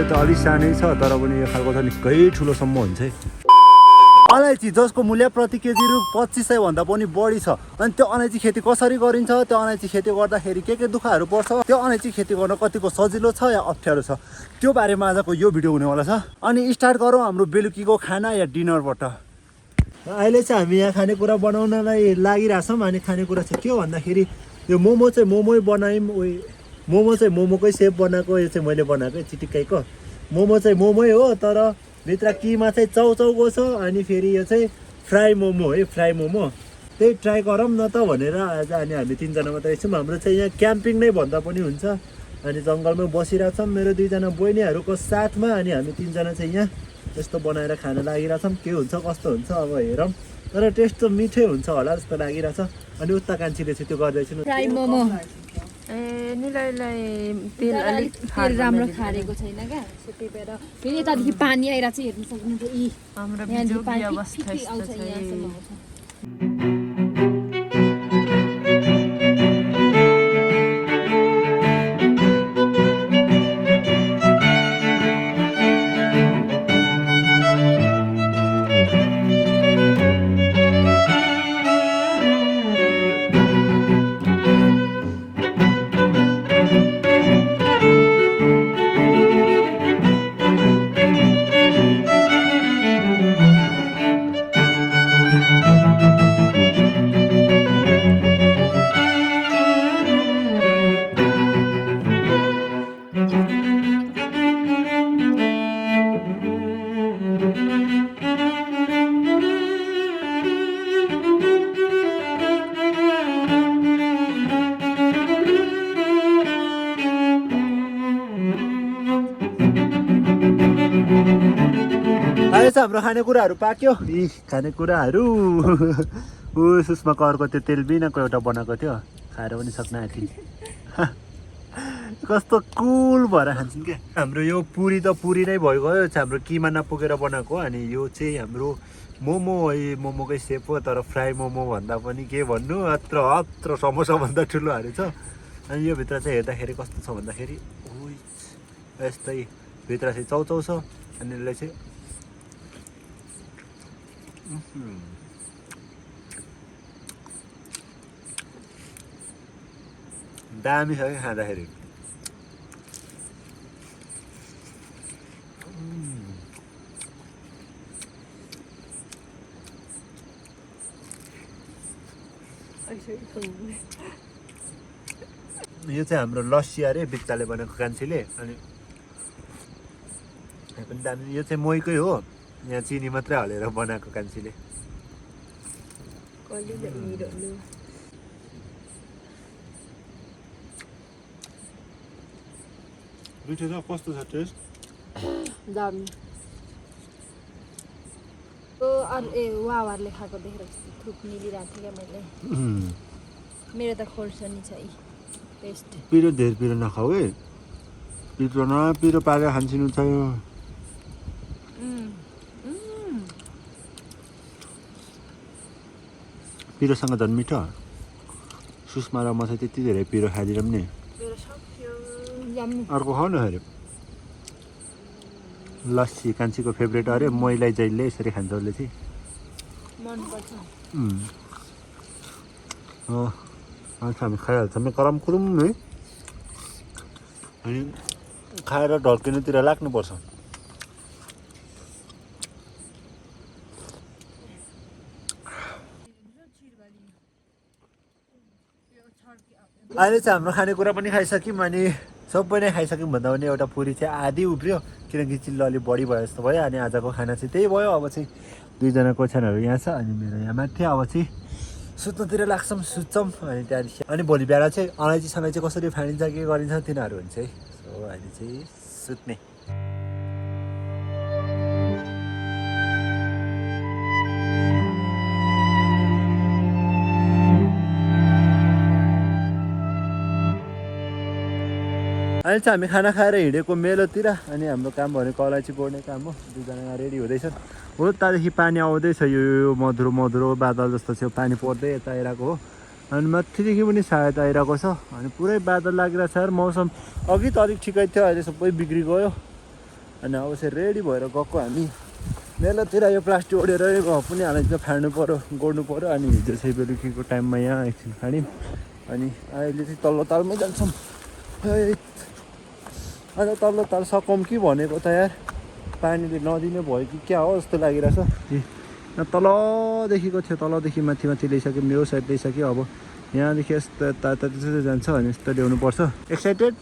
त अलिक सानै छ तर पनि यो खालको त निकै ठुलोसम्म हुन्छ है। अलैँची जसको मूल्य प्रति केजी रु 2500 भन्दा पनि बढी छ। अनि त्यो अलैँची खेती कसरी गरिन्छ, त्यो अलैँची खेती गर्दाखेरि के दुःखहरू पर्छ, त्यो अलैँची खेती गर्न कतिको सजिलो छ या अप्ठ्यारो छ, त्यो बारेमा आजको यो भिडियो हुनेवाला छ। अनि स्टार्ट गरौँ हाम्रो बेलुकीको खाना या डिनरबाट। अहिले चाहिँ हामी यहाँ खानेकुरा बनाउनलाई लागिरहेछौँ। अनि खानेकुरा चाहिँ के भन्दाखेरि यो मोमो चाहिँ मोमै बनायौँ। मोमो चाहिँ मोमोकै सेप बनाएको, यो चाहिँ मैले बनाएको चिटिक्कैको। मोमो चाहिँ मोमै हो तर भित्र किमा चाहिँ चाउचाउको छ। अनि फेरि यो चाहिँ फ्राई मोमो है, फ्राई मोमो। त्यही ट्राई गरौँ न त भनेर आज अनि हामी 3 जना मात्रै छौँ। हाम्रो चाहिँ यहाँ क्याम्पिङ नै भन्दा पनि हुन्छ। अनि जङ्गलमै बसिरहेछौँ मेरो 2 जना बहिनीहरूको साथमा। अनि हामी 3 जना चाहिँ यहाँ यस्तो बनाएर खान लागिरहेछौँ। के हुन्छ कस्तो हुन्छ अब हेरौँ, तर टेस्ट त मिठै हुन्छ होला जस्तो लागिरहेछ। अनि उता कान्छीले चाहिँ त्यो गर्दैछु फ्राई मोमो निलैलाई तेल अलिक तेल राम्रो खारेको छैन क्या, त्यही भएर फेरि यतादेखि पानी आइरहेको छ। हेर्नु सक्नुहुन्छ यी हाम्रो यहाँदेखि बिजोग पानी अवस्था आउँछ, यस्तो छ। यहाँसम्म आउँछ। अहिले चाहिँ हाम्रो खानेकुराहरू पाक्यो। यी खानेकुराहरू सुषमा करको त्यो तेल बिनाको एउटा बनाएको थियो, खाएर पनि सक्न आँटी। कस्तो कुल भएर खान्छन् क्या। हाम्रो यो पुरी त पुरी नै भइगयो, हाम्रो किमा नपुगेर बनाएको। अनि यो चाहिँ हाम्रो मोमो है, मोमोकै सेप हो तर फ्राई मोमो भन्दा पनि के भन्नु, अत्र समोसाभन्दा ठुलोहरू छ। अनि यो भित्र चाहिँ हेर्दाखेरि कस्तो छ भन्दाखेरि यस्तै भित्र चाहिँ चाउचाउ छ। अनि यसलाई चाहिँ दामी छ क्या खाँदाखेरि। यो चाहिँ हाम्रो लस्सी अरे बित्ताले बनाएको कान्छीले। अनि यहाँ पनि दामी, यो चाहिँ मोहीकै हो, यहाँ चिनी मात्रै हालेर बनाएको कान्छीले। मिठो छ, कस्तो छ टेस्ट? दामी वाहरूले खाएको देखेर थुक मिलिरहेको थियो क्या मैले। मेरो त खोर्सानी छ यी टेस्ट। पिरो धेरै पिरो नखाऊ है, पिरो न पिरो पारेर खान्छिनु छ। पिरोसँग झन् मिठो। सुषमा र म चाहिँ त्यति धेरै पिरो खाँदिनँ नि। अर्को खाऊ न अरे लस्सी कान्छीको फेभरेट अरे। मैलाई जहिले यसरी खान्छ उसले चाहिँ मनपर्छ। हामी खाइहाल्छौँ करम कुरुम है। अनि खाएर ढल्किनुतिर लाग्नुपर्छ। अहिले चाहिँ हाम्रो खानेकुरा पनि खाइसक्यौँ। अनि सबै नै खाइसक्यौँ भन्दा पनि एउटा पुरी चाहिँ आधी उब्रियो, किनकि चिल्लो अलिक बढी भयो जस्तो भयो। अनि आजको खाना चाहिँ त्यही भयो। अब चाहिँ 2 जना ओछ्यानहरू यहाँ छ अनि मेरो यहाँ माथि। अब चाहिँ सुत्नुतिर लाग्छौँ, सुत्छौँ। अनि त्यहाँदेखि अनि भोलि बिहान चाहिँ अलैँची सलैँची कसरी फानिन्छ के गरिन्छ तिनीहरू हुन्छ है। सो अहिले चाहिँ सुत्ने। अहिले चाहिँ हामी खाना खाएर हिँडेको मेलोतिर। अनि हाम्रो काम भनेको अलैँची गोड्ने काम हो। 2 जना रेडी हुँदैछन्। हो त्यहाँदेखि पानी आउँदैछ, यो मधुरो मधुरो बादल जस्तो छ, पानी पर्दै यता आइरहेको हो। अनि माथिदेखि पनि सायद आइरहेको छ। अनि पुरै बादल लागिरहेको छ यार। मौसम अघि त अलिक ठिकै थियो, अहिले सबै बिग्रिगयो। अनि अब चाहिँ रेडी भएर गएको हामी मेलातिर। यो प्लास्टिक ओढेर घ पनि हालेर फाड्नु पऱ्यो गोड्नु पऱ्यो। अनि हिजो चाहिँ बेलुकीको टाइममा यहाँ एकछिन फाड्यौँ अनि अहिले चाहिँ तल्लो तालमै जान्छौँ। अन्त तल्लो ताल सकौँ कि भनेको त यार पानीले नदिने भयो कि क्या हो जस्तो लागिरहेछ। तलदेखिको थियो तलदेखि माथि माथि ल्याइसक्यौँ यो साइड ल्याइसक्यो। अब यहाँदेखि यस्तो यता त्यसो जान्छ अनि यस्तो ल्याउनुपर्छ। एक्साइटेड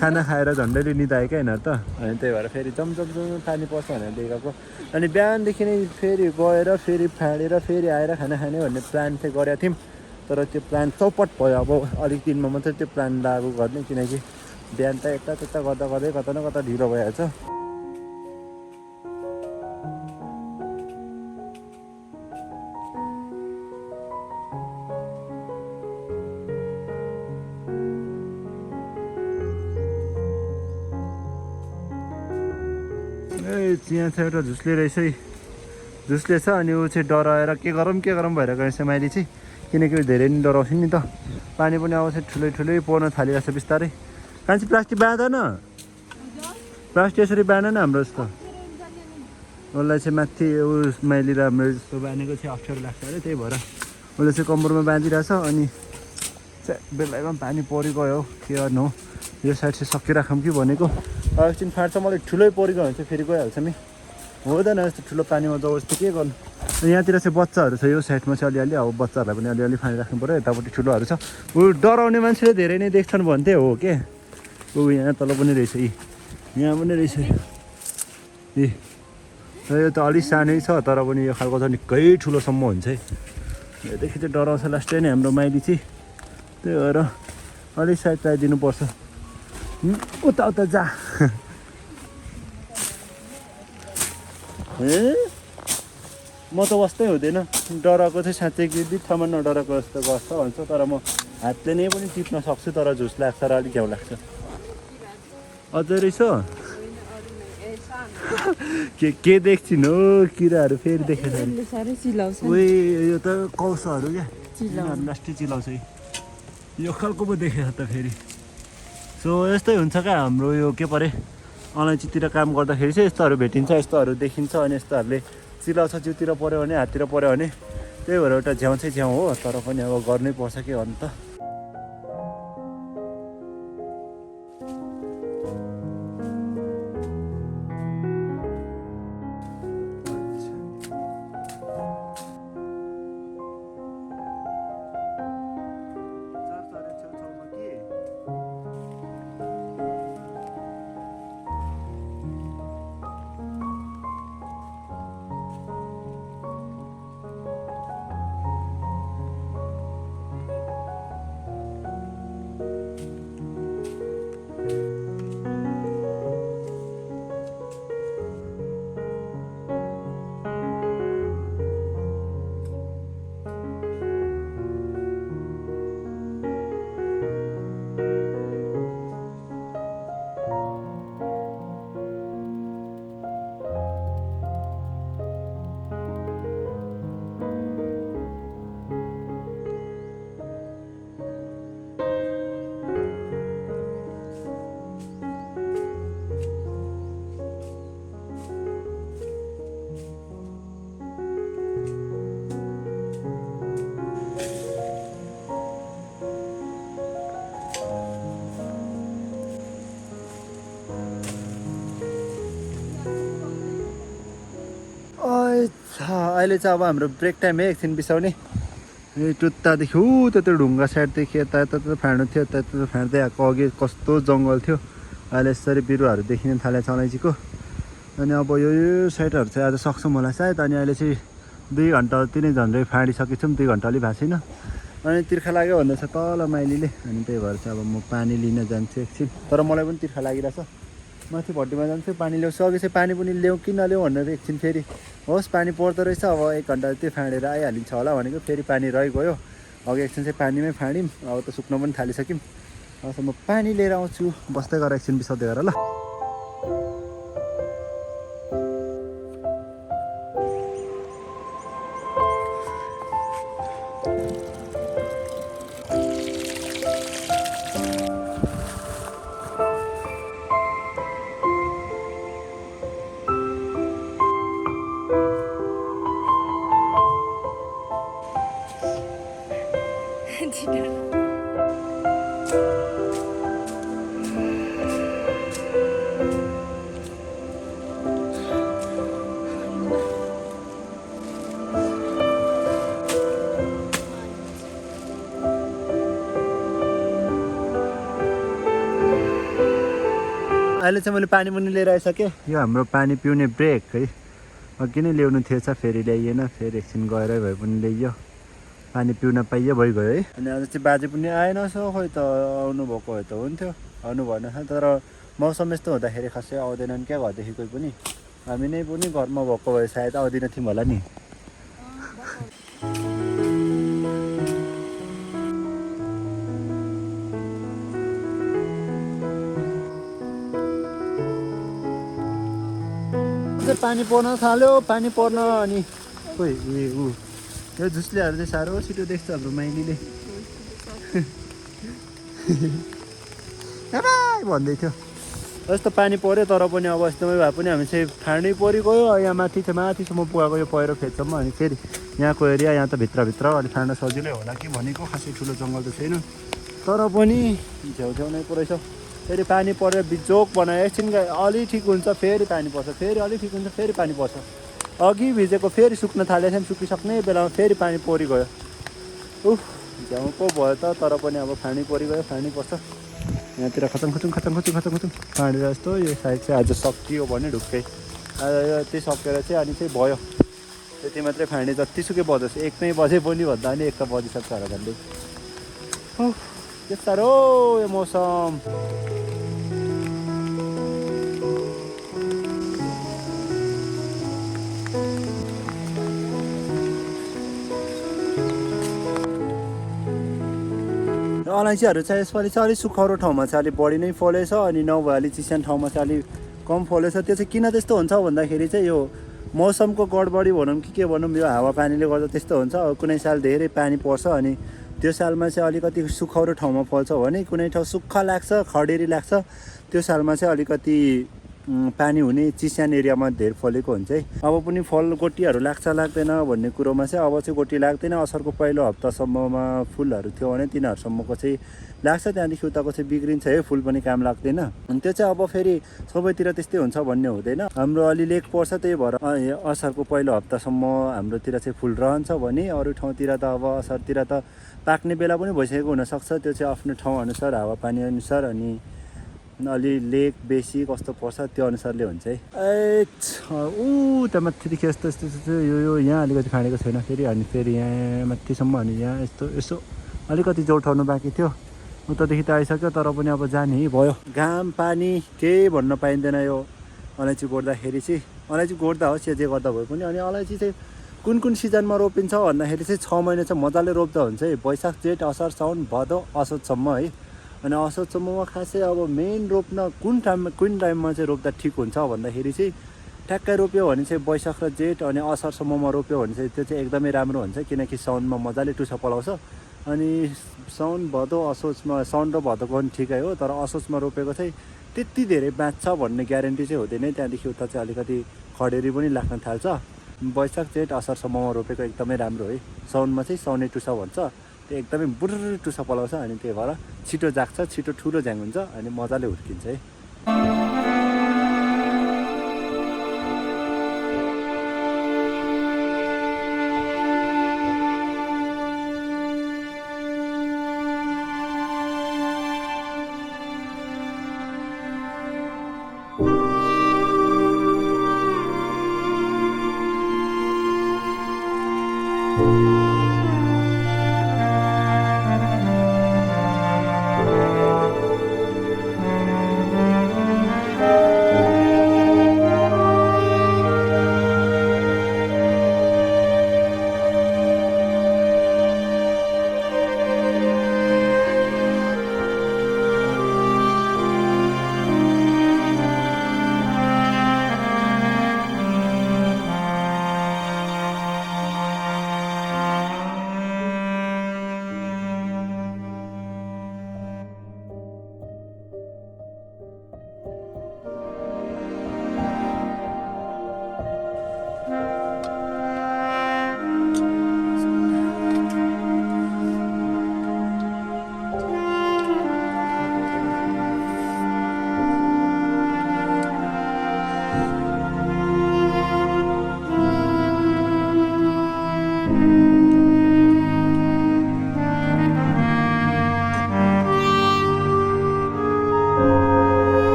खाना खाएर झन्डै लिने त आयो क्या यिनीहरू त। अनि त्यही भएर फेरि जमजम पानी पर्छ भनेर लिएको। अनि बिहानदेखि नै फेरि गएर फेरि फाँडेर फेरि आएर खाना खाने भन्ने प्लान चाहिँ गरेका थियौँ। तर त्यो प्लान चौपट भयो। अब अलिक दिनमा मात्रै त्यो प्लान लागु गर्ने किनकि बिहान त यता त्यता गर्दा गर्दै कता न कता ढिलो भइहाल्छ। यहाँ चाहिँ एउटा झुसले रहेछ है झुसले छ। अनि ऊ चाहिँ डराएर के गरौँ भएर गएछ माइली चाहिँ। किनकि धेरै नै डराउँछ नि त। पानी पनि अब चाहिँ ठुलै ठुलै पर्न थालिरहेको छ बिस्तारै। कान्छी प्लास्टिक बाँध न प्लास्टिक यसरी बाँध न हाम्रो जस्तो। उसलाई चाहिँ माथि ऊ माइली र हाम्रो जस्तो बाँधेको चाहिँ अप्ठ्यारो लाग्छ अरे त्यही भएर उसले चाहिँ कम्मरमा बाँधिरहेछ। अनि बेलायमा पानी परिगयो के गर्नु हो। यो साइड चाहिँ सकिराखौँ कि भनेको। एकछिन फाट्छ मलाई ठुलै परिगयो भने चाहिँ फेरि गइहाल्छ नि हुँदैन यस्तो ठुलो पानीमा जबरजस्ती के गर्नु। यहाँतिर चाहिँ बच्चाहरू छ यो साइडमा चाहिँ अलिअलि। अब बच्चाहरूलाई पनि अलिअलि फालिराख्नु पऱ्यो। यतापट्टि ठुलोहरू छ। ऊ डराउने मान्छेले धेरै नै देख्छन् भन्थे हो के। ऊ यहाँ तल पनि रहेछ यहाँ पनि रहेछ यो त अलिक सानै छ तर पनि यो खालको चाहिँ निकै ठुलोसम्म हुन्छ है। योदेखि चाहिँ डराउँछ लास्टै नै हाम्रो माइली चाहिँ। त्यही भएर अलिक साइड चाहिदिनुपर्छ। उता उता जा म त वास्तै हुँदैन डराएको चाहिँ साँच्चै कि बित्थामा नडराएको जस्तो गर्छ भन्छ। तर म हातले नै पनि टिप्न सक्छु तर झुस लाग्छ र अलिक घ्याउ लाग्छ। अझै रहेछ के देख्छिन् हो किराहरू फेरि देखेर उही यो त कौसहरू क्या लास्टै चिलाउँछ है। यो खालको पो देखेछ त फेरि। सो यस्तै हुन्छ क्या हाम्रो यो के परे अलैँचीतिर काम गर्दाखेरि चाहिँ यस्तोहरू भेटिन्छ यस्तोहरू देखिन्छ। अनि यस्तोहरूले चिलाउँछ जिउतिर पऱ्यो भने हाततिर पऱ्यो भने। त्यही भएर एउटा झ्याउ चाहिँ झ्याउ हो तर पनि अब गर्नै पर्छ के गर्नु त। अहिले चाहिँ अब हाम्रो ब्रेक टाइम है एकछिन बिसाउने। टुत्तादेखि ऊ त्यो ढुङ्गा साइडदेखि यता यता फाँड्नु थियो यता यता फाँड्दै आएको। अघि कस्तो जङ्गल थियो अहिले यसरी बिरुवाहरू देखिन थालेको छ अलैँचीको। अनि अब यो साइडहरू चाहिँ आज सक्छौँ होला सायद। अनि अहिले चाहिँ 2 घन्टा जति नै झन्डै फाँडिसकेको छौँ 2 घन्टा अलिक भएको छैन। अनि तिर्खा लाग्यो भन्दैछ तल माइलीले। अनि त्यही भएर चाहिँ अब म पानी लिन जान्छु एकछिन। तर मलाई पनि तिर्खा लागिरहेछ माथि भट्टीमा जान्छु पानी ल्याउँछु। अघि चाहिँ पानी पनि ल्याउँ कि नल्याउँ भनेर एकछिन फेरि होस् पानी पर्दो रहेछ अब 1 घन्टा जति फाँडेर आइहालिन्छ होला भनेको। फेरि पानी रहिगयो। अघि एकछिन चाहिँ पानीमै फाँड्यौँ अब त सुक्न पनि थालिसक्यौँ। अब म पानी लिएर आउँछु बस्दै गरेर एकछिन बिसाउँदै गरेर ल। अहिले चाहिँ मैले पानी पनि लिएर आइसकेँ यो हाम्रो पानी पिउने ब्रेक है अघि नै ल्याउनु थिएछ फेरि ल्याइएन फेरि एकछिन गएरै भए पनि ल्याइयो पानी पिउन पाइयो भइगयो है अनि आज चाहिँ बाजे पनि आएन सो खोइ त आउनुभएको भए त हुन्थ्यो आउनु भएन तर मौसम यस्तो हुँदाखेरि खासै आउँदैनन् क्या घरदेखि कोही पनि हामी नै पनि घरमा भएको भए सायद आउँदैन थियौँ होला नि पानी पर्न थाल्यो पानी पर्न अनि खोइ ऊ यो झुसलेहरू चाहिँ साह्रो छिटो देख्छ हाम्रो माइलीले भन्दै थियो यस्तो पानी पऱ्यो तर पनि अब यस्तोमै भए पनि हामी चाहिँ फाँडै परिगयो यहाँ माथिसम्म पुगाएको यो पहिरो खेतसम्म अनि फेरि यहाँको एरिया यहाँ त भित्रभित्र अनि फाँड्न सजिलै होला कि भनेको खासै ठुलो जङ्गल त छैन तर पनि छेउछेउ नै पुरै छ फेरि पानी परेर बिजोक बनायो एकछिन अलि ठिक हुन्छ फेरि पानी पर्छ फेरि अलि ठिक हुन्छ फेरि पानी पर्छ अघि भिजेको फेरि सुक्न थालेको थियो सुकिसक्ने बेलामा फेरि पानी परिगयो उफ झ्याउ पो भयो त तर पनि अब फाँडी परिगयो फाँडी पर्छ यहाँतिर खचङ फाँडेर जस्तो यो साइड चाहिँ आज सकियो भने ढुक्कै त्यही सकेर चाहिँ अनि चाहिँ भयो त्यति मात्रै फाँडे जतिसुकै बजोस् 1 नै बजे पनि भन्दा पनि 1 त बजिसक्छ होला झन्डै के साह्रो यो मौसम अलैँचीहरू चाहिँ यसपालि चाहिँ अलिक सुखौरो ठाउँमा चाहिँ अलिक बढी नै फलेछ अनि नभए अलिक चिसानो ठाउँमा चाहिँ अलिक कम फलेछ त्यो चाहिँ किन त्यस्तो हुन्छ भन्दाखेरि चाहिँ यो मौसमको गडबडी भनौँ कि के भनौँ यो हावापानीले गर्दा त्यस्तो हुन्छ कुनै साल धेरै पानी पर्छ अनि त्यो सालमा चाहिँ अलिकति सुखौरो ठाउँमा फल्छ भने कुनै ठाउँ सुक्खा लाग्छ खडेरी लाग्छ त्यो सालमा चाहिँ अलिकति पानी हुने चिस्यान एरियामा धेरै फलेको हुन्छ है अब पनि फल गोटीहरू लाग्छ लाग्दैन भन्ने कुरोमा चाहिँ अब चाहिँ गोटी लाग्दैन असारको पहिलो हप्तासम्ममा फुलहरू थियो भने तिनीहरूसम्मको चाहिँ लाग्छ त्यहाँदेखि उताको चाहिँ बिग्रिन्छ है फुल पनि काम लाग्दैन अनि त्यो चाहिँ अब फेरि सबैतिर त्यस्तै हुन्छ भन्ने हुँदैन हाम्रो अलि लेक पर्छ त्यही भएर असारको पहिलो हप्तासम्म हाम्रोतिर चाहिँ फुल रहन्छ भने अरू ठाउँतिर त अब असारतिर त पाक्ने बेला पनि भइसकेको हुनसक्छ त्यो चाहिँ आफ्नो ठाउँ अनुसार हावापानी अनुसार अनि अलि लेक बेसी कस्तो पर्छ त्यो अनुसारले हुन्छ है त्यहाँ माथिदेखि यस्तो यस्तो यो यहाँ अलिकति फाँडेको छैन फेरि अनि फेरि यहाँ माथिसम्म अनि यहाँ यस्तो यसो अलिकति जोठाउनु बाँकी थियो उतादेखि त आइसक्यो तर पनि अब जाने भयो घाम पानी केही भन्न पाइँदैन यो अलैँची गोड्दाखेरि चाहिँ अलैँची गोड्दा होस् या जे गर्दा भए पनि अनि अलैँची चाहिँ कुन सिजनमा रोपिन्छ भन्दाखेरि चाहिँ 6 महिना चाहिँ मजाले रोप्दा हुन्छ है वैशाख जेठ असार साउन भदौ असोजसम्म है अनि असोजसम्ममा खासै अब मेन रोप्न कुन टाइममा चाहिँ रोप्दा ठिक हुन्छ भन्दाखेरि चाहिँ ठ्याक्कै रोप्यो भने चाहिँ वैशाख र जेठ अनि असारसम्ममा रोप्यो भने चाहिँ त्यो चाहिँ एकदमै राम्रो हुन्छ किनकि साउनमा मजाले टुसा पलाउँछ अनि साउन भदौ असोजमा साउन र भदौको पनि ठिकै हो तर असोजमा रोपेको चाहिँ त्यति धेरै बाँच्छ भन्ने ग्यारेन्टी चाहिँ हुँदैन त्यहाँदेखि उता चाहिँ अलिकति खडेरी पनि लाग्न थाल्छ वैशाख जेठ असारसम्ममा रोपेको एकदमै राम्रो है साउनमा चाहिँ साउने टुसा भन्छ त्यो एकदमै बुर्र टुसा पलाउँछ अनि त्यही भएर छिटो जाग्छ छिटो ठुलो झ्याङ हुन्छ अनि मजाले हुर्किन्छ है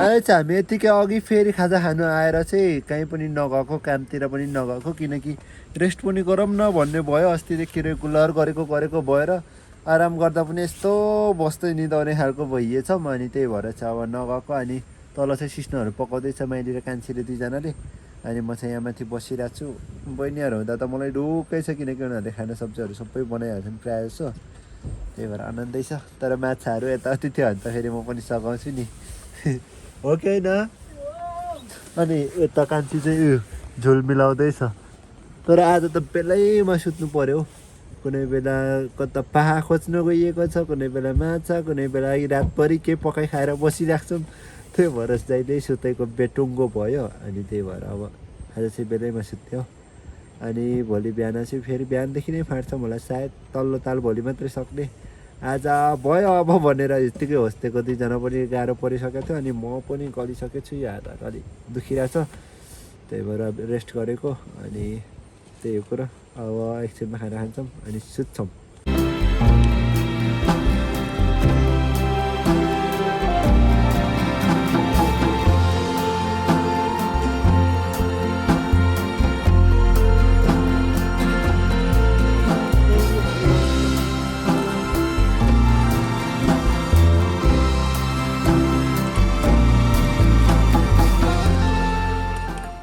अहिले चाहिँ हामी यतिकै अघि फेरि खाजा खानु आएर चाहिँ कहीँ पनि नगएको कामतिर पनि नगएको किनकि रेस्ट पनि गरौँ न भन्ने भयो अस्तिदेखि रेगुलर गरेको भएर आराम गर्दा पनि यस्तो बस्दै निदाउने खालको भइएछ म अनि त्यही भएर चाहिँ अब नगएको अनि तल चाहिँ सिस्नोहरू पकाउँदैछ माइली र कान्छीले दुईजनाले अनि म चाहिँ यहाँ माथि बसिरहेको छु बहिनीहरू हुँदा त मलाई ढुक्कै छ किनकि उनीहरूले खाना सब्जीहरू सबै बनाइहाल्छन् प्रायः जसो त्यही भएर आनन्दै छ तर माछाहरू यताउति थियो भने त फेरि म पनि सघाउँछु नि हो कि होइन अनि यता कान्छी चाहिँ उयो झोल मिलाउँदैछ तर आज त बेलैमा सुत्नु पर्यो हौ कुनै बेला कता पाहा खोज्न गइएको छ कुनै बेला माछा कुनै बेला रातभरि के पकाइ खाएर बसिरहेको छौँ त्यही भएर जहिले सुतेको बेटुङ्गो भयो अनि त्यही भएर अब आज चाहिँ बेलैमा सुत्यो अनि भोलि बिहान चाहिँ फेरि बिहानदेखि नै फाट्छ मलाई सायद तल्लो ताल भोलि मात्रै सक्ने आज भयो अब भनेर यत्तिकै होस्टेको दुईजना पनि गाह्रो परिसकेको थियो अनि म पनि गरिसकेको छु यो हात अलिक दुखिरहेछ त्यही भएर रेस्ट गरेको अनि त्यही हो कुरा अब एकछिनमा खाना खान्छौँ अनि सुत्छौँ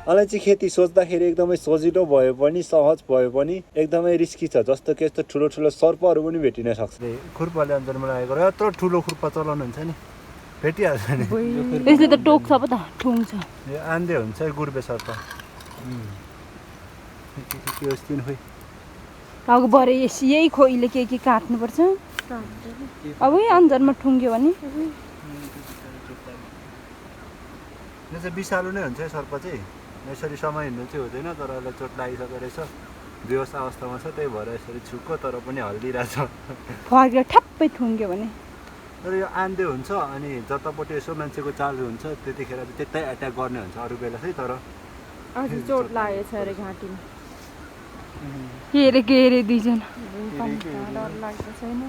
अलैँची खेती सोच्दाखेरि एकदमै सजिलो भयो पनि सहज भयो पनि एकदमै रिस्की छ जस्तो कि यस्तो ठुलो ठुलो सर्पहरू पनि भेटिन सक्छ खुर्पाले अन्जरमा लागेको र यत्रो ठुलो खुर्पा चलाउनुहुन्छ नि भेटिहाल्छ नि त्यसले त टोक्छ पो त ठुङ्छ यो आन्दे हुन्छ गुर्बे सर्प के होस् दिन खोइ अब भरे यही खोइले के काट्नुपर्छ अब यही अन्जरमा ठुङ्ग्यो भने यो चाहिँ विषालु नै हुन्छ सर्प चाहिँ यसरी समय हिँड्नु चाहिँ हुँदैन तर यसलाई चोट लागिसकेको रहेछ बेहोस अवस्थामा छ त्यही भएर यसरी छुक्को तर पनि हल्दिरहेछ फर्केर ठ्याप्पै ठुङ्ग्यो भने तर यो आन्दे हुन्छ अनि जतापट्टि यसो मान्छेको चाल हुन्छ त्यतिखेर चाहिँ त्यतै एट्याक गर्ने हुन्छ अरू बेला चाहिँ तर आज चोट लागेछ अरे घाँटीमा के अरे दुईजना डर लाग्दो छैन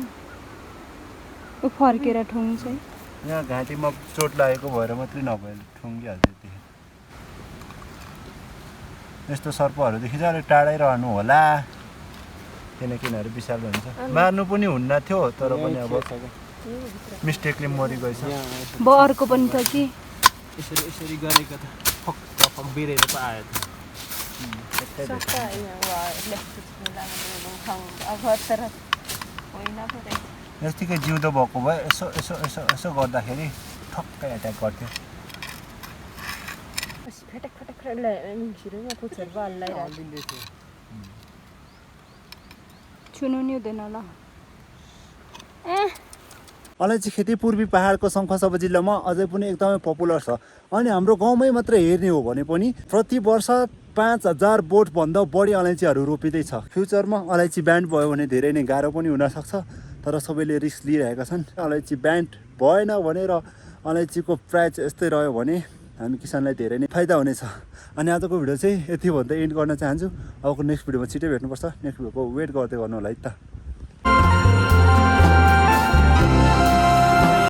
ऊ फर्केर ठुङ्छ यहाँ घाँटीमा चोट लागेको भएर मात्रै नभए ठुङ्गिहाल्छ त्यतिखेर यस्तो सर्पहरूदेखि चाहिँ अलिक टाढै रहनु होला किनकि यिनीहरू विषालु हुन्छ मार्नु पनि हुन्न थियो तर पनि अब मिस्टेकले मरिगएछ अब अर्को पनि छ कि यसरी गरेको त फक बिरेर पो आयो यतिकै जिउँदो भएको भए यसो यसो यसो यसो गर्दाखेरि ठक्कै एट्याक गर्थ्यो छुनु नि हुँदैन होला अलैँची खेती पूर्वी पहाडको शङ्खसभा जिल्लामा अझै पनि एकदमै पपुलर छ अनि हाम्रो गाउँमै मात्रै हेर्ने हो भने पनि प्रति वर्ष 5000 बोटभन्दा बढी अलैँचीहरू रोपिँदैछ फ्युचरमा अलैँची ब्यान्ड भयो भने धेरै नै गाह्रो पनि हुनसक्छ तर सबैले रिस्क लिइरहेका छन् अलैँची ब्यान्ड भएन भने र अलैँचीको प्राइस यस्तै रह्यो भने हामी किसानलाई धेरै नै फाइदा हुनेछ अनि आजको भिडियो चाहिँ यति भन्दै एन्ड गर्न चाहन्छु अबको नेक्स्ट भिडियोमा छिटै भेट्नुपर्छ नेक्स्ट भिडियोको वेट गर्दै गर्नु होला है त